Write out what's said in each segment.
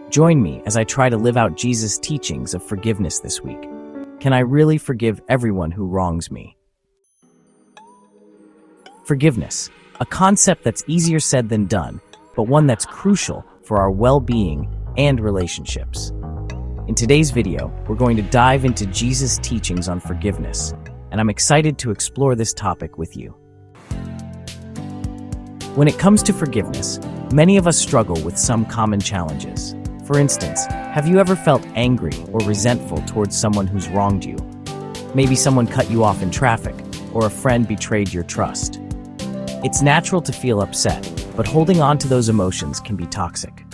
Join me as I try to live out Jesus' teachings of forgiveness this week. Can I really forgive everyone who wrongs me? Forgiveness, a concept that's easier said than done, but one that's crucial for our well-being and relationships. In today's video, we're going to dive into Jesus' teachings on forgiveness, and I'm excited to explore this topic with you. When it comes to forgiveness, many of us struggle with some common challenges. For instance, have you ever felt angry or resentful towards someone who's wronged you? Maybe someone cut you off in traffic, or a friend betrayed your trust. It's natural to feel upset, but holding on to those emotions can be toxic.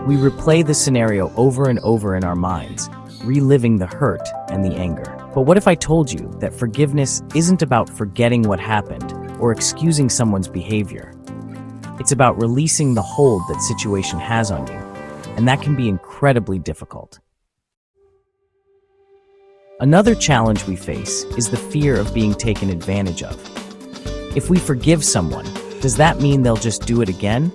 We replay the scenario over and over in our minds, reliving the hurt and the anger. But what if I told you that forgiveness isn't about forgetting what happened or excusing someone's behavior? It's about releasing the hold that situation has on you, and that can be incredibly difficult. Another challenge we face is the fear of being taken advantage of. If we forgive someone, does that mean they'll just do it again?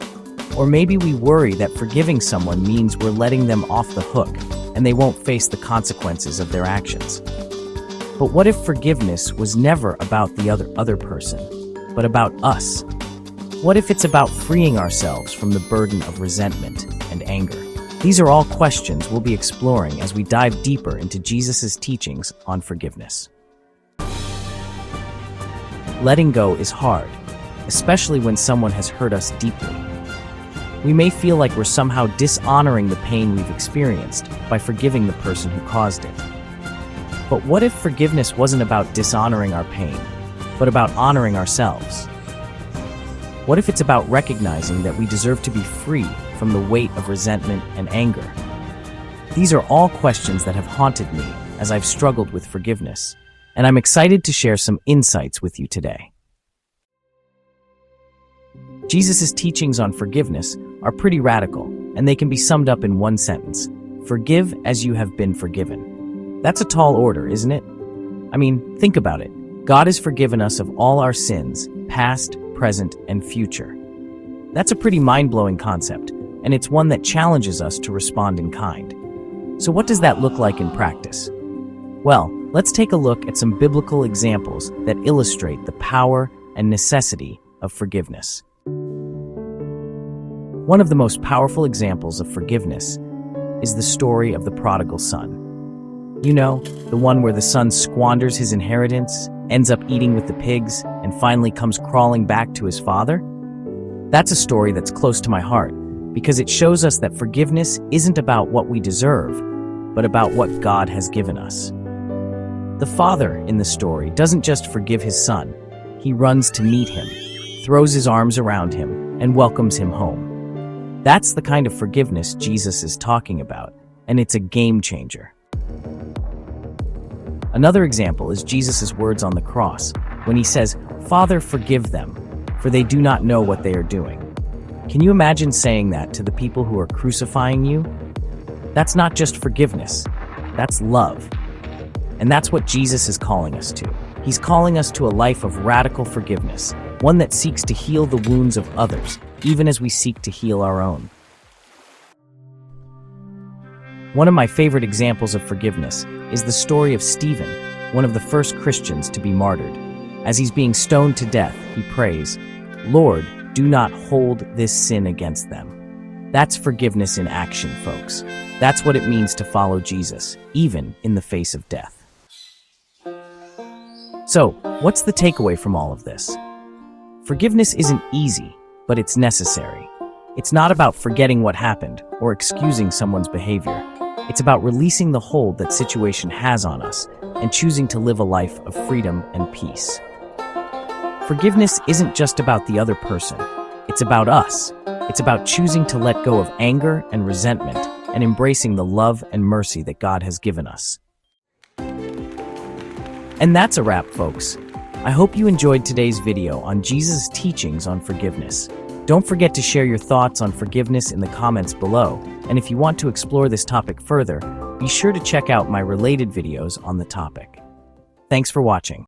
Or maybe we worry that forgiving someone means we're letting them off the hook and they won't face the consequences of their actions. But what if forgiveness was never about the other person, but about us? What if it's about freeing ourselves from the burden of resentment and anger? These are all questions we'll be exploring as we dive deeper into Jesus' teachings on forgiveness. Letting go is hard, especially when someone has hurt us deeply. We may feel like we're somehow dishonoring the pain we've experienced by forgiving the person who caused it. But what if forgiveness wasn't about dishonoring our pain, but about honoring ourselves? What if it's about recognizing that we deserve to be free from the weight of resentment and anger? These are all questions that have haunted me as I've struggled with forgiveness, and I'm excited to share some insights with you today. Jesus' teachings on forgiveness are pretty radical, and they can be summed up in one sentence: forgive as you have been forgiven. That's a tall order, isn't it? I mean, think about it. God has forgiven us of all our sins, past, present, and future. That's a pretty mind-blowing concept, and it's one that challenges us to respond in kind. So what does that look like in practice? Well, let's take a look at some biblical examples that illustrate the power and necessity of forgiveness. One of the most powerful examples of forgiveness is the story of the prodigal son. You know, the one where the son squanders his inheritance, ends up eating with the pigs, and finally comes crawling back to his father? That's a story that's close to my heart, because it shows us that forgiveness isn't about what we deserve, but about what God has given us. The father in the story doesn't just forgive his son, he runs to meet him, throws his arms around him, and welcomes him home. That's the kind of forgiveness Jesus is talking about, and it's a game changer. Another example is Jesus' words on the cross, when he says, "Father, forgive them, for they do not know what they are doing." Can you imagine saying that to the people who are crucifying you? That's not just forgiveness, that's love. And that's what Jesus is calling us to. He's calling us to a life of radical forgiveness, one that seeks to heal the wounds of others, even as we seek to heal our own. One of my favorite examples of forgiveness is the story of Stephen, one of the first Christians to be martyred. As he's being stoned to death, he prays, "Lord, do not hold this sin against them." That's forgiveness in action, folks. That's what it means to follow Jesus, even in the face of death. So, what's the takeaway from all of this? Forgiveness isn't easy, but it's necessary. It's not about forgetting what happened or excusing someone's behavior. It's about releasing the hold that situation has on us and choosing to live a life of freedom and peace. Forgiveness isn't just about the other person. It's about us. It's about choosing to let go of anger and resentment and embracing the love and mercy that God has given us. And that's a wrap, folks. I hope you enjoyed today's video on Jesus' teachings on forgiveness. Don't forget to share your thoughts on forgiveness in the comments below, and if you want to explore this topic further, be sure to check out my related videos on the topic. Thanks for watching.